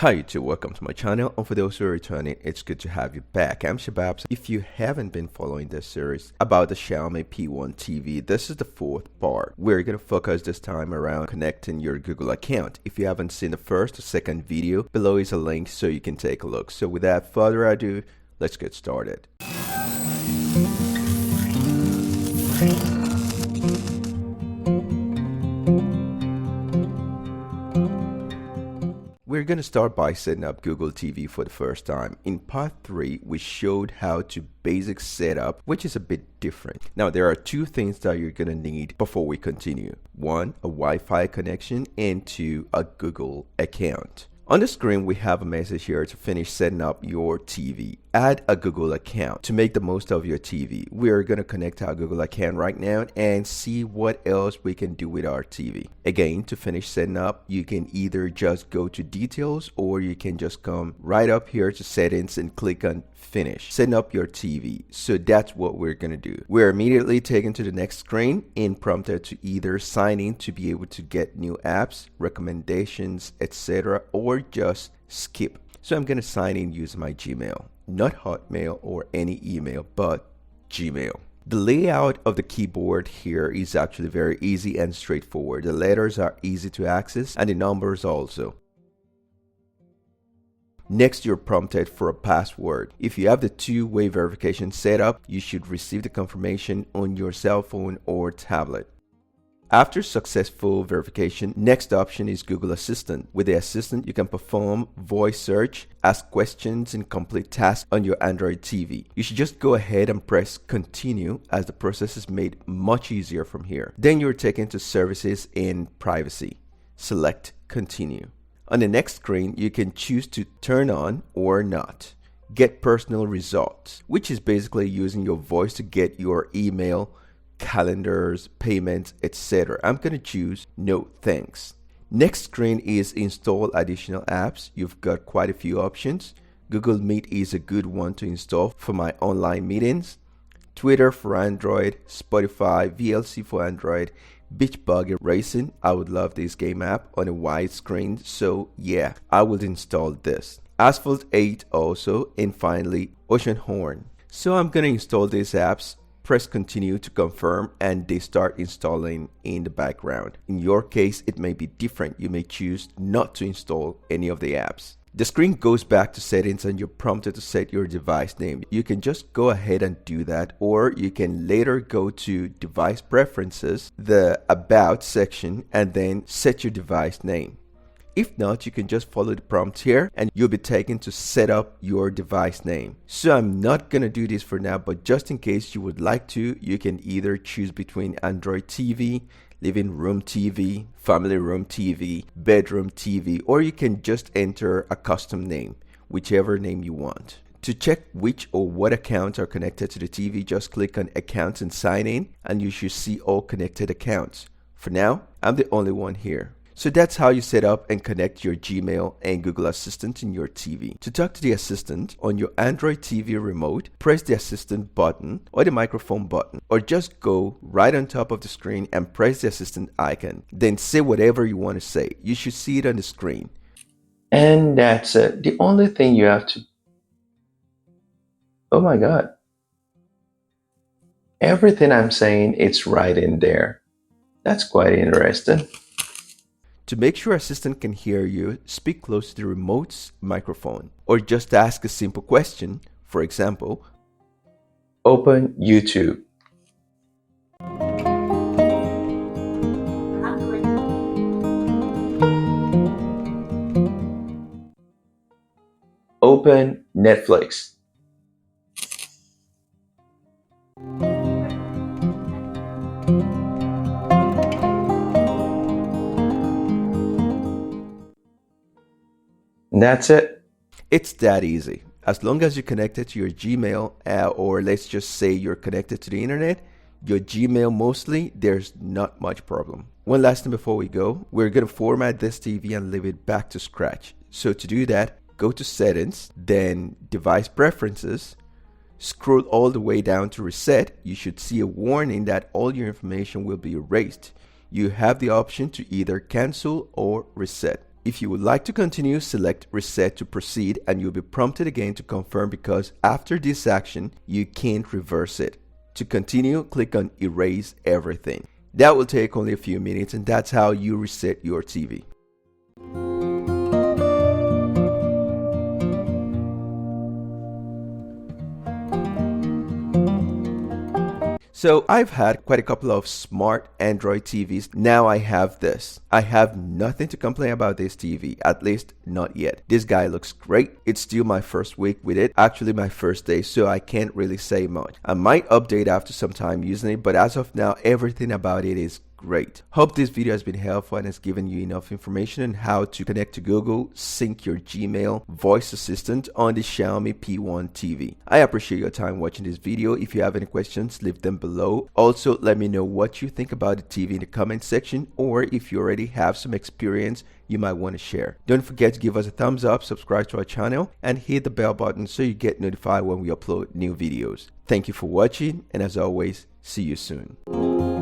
Hi YouTube, welcome to my channel, and for those who are returning, it's good to have you back. I'm Shabab. If you haven't been following this series about the Xiaomi P1 TV, this is the fourth part. We're going to focus this time around connecting your Google account. If you haven't seen the first or second video, below is a link so you can take a look. So without further ado, let's get started. We're going to start by setting up Google TV for the first time. In part 3, we showed how to basic setup, which is a bit different. Now, there are two things that you're going to need before we continue. One, a Wi-Fi connection, and two, a Google account. On the screen, we have a message here to finish setting up your TV. Add a Google account to make the most of your TV. We are going to connect our Google account right now and see what else we can do with our TV. Again, to finish setting up, you can either just go to details or you can just come right up here to settings and click on finish. Setting up your TV. So that's what we're going to do. We're immediately taken to the next screen and prompted to either sign in to be able to get new apps, recommendations, etc., or just skip. So I'm going to sign in using my Gmail, not Hotmail or any email, but Gmail. The layout of the keyboard here is actually very easy and straightforward. The letters are easy to access and the numbers also. Next, you're prompted for a password. If you have the two-way verification set up, you should receive the confirmation on your cell phone or tablet. After successful verification, next option is Google Assistant. With the Assistant, you can perform voice search, ask questions, and complete tasks on your Android TV. You should just go ahead and press continue, as the process is made much easier from here. Then you're taken to services and privacy. Select continue. On the next screen, you can choose to turn on or not. Get personal results, which is basically using your voice to get your email, calendars, payments, etc. I'm going to choose no thanks. Next screen is install additional apps. You've got quite a few options. Google Meet is a good one to install for my online meetings. Twitter for Android, Spotify, VLC for Android, Beach Buggy Racing. I would love this game app on a wide screen, so yeah, I would install this. Asphalt 8 also, and finally Ocean Horn. So I'm going to install these apps. Press continue to confirm and they start installing in the background. In your case, it may be different. You may choose not to install any of the apps. The screen goes back to settings and you're prompted to set your device name. You can just go ahead and do that, or you can later go to device preferences, the about section, and then set your device name. If not, you can just follow the prompt here and you'll be taken to set up your device name. So I'm not going to do this for now, but just in case you would like to, you can either choose between Android TV, living room TV, family room TV, bedroom TV, or you can just enter a custom name, whichever name you want. To check which or what accounts are connected to the TV, just click on accounts and sign in and you should see all connected accounts. For now, I'm the only one here. So that's how you set up and connect your Gmail and Google Assistant in your TV. To talk to the Assistant on your Android TV remote, press the Assistant button or the microphone button, or just go right on top of the screen and press the Assistant icon. Then say whatever you want to say. You should see it on the screen. And that's it. The only thing you have to... Oh my God. Everything I'm saying, it's right in there. That's quite interesting. To make sure Assistant can hear you, speak close to the remote's microphone, or just ask a simple question. For example, open YouTube. Open Netflix. That's it. It's that easy. As long as you're connected to your Gmail, or let's just say you're connected to the internet, your Gmail mostly, there's not much problem. One last thing before we go, we're going to format this TV and leave it back to scratch. So to do that, go to settings, then device preferences, scroll all the way down to reset. You should see a warning that all your information will be erased. You have the option to either cancel or reset. If you would like to continue, select Reset to proceed and you'll be prompted again to confirm because after this action, you can't reverse it. To continue, click on Erase Everything. That will take only a few minutes and that's how you reset your TV. So I've had quite a couple of smart Android TVs. Now I have this. I have nothing to complain about this TV, at least not yet. This guy looks great. It's still my first week with it, actually my first day, so I can't really say much. I might update after some time using it, but as of now, everything about it is great. Hope this video has been helpful and has given you enough information on how to connect to Google, sync your Gmail, voice assistant on the Xiaomi P1 TV. I appreciate your time watching this video. If you have any questions, leave them below. Also, let me know what you think about the TV in the comment section, or if you already have some experience you might want to share. Don't forget to give us a thumbs up, subscribe to our channel, and hit the bell button so you get notified when we upload new videos. Thank you for watching, and as always, see you soon.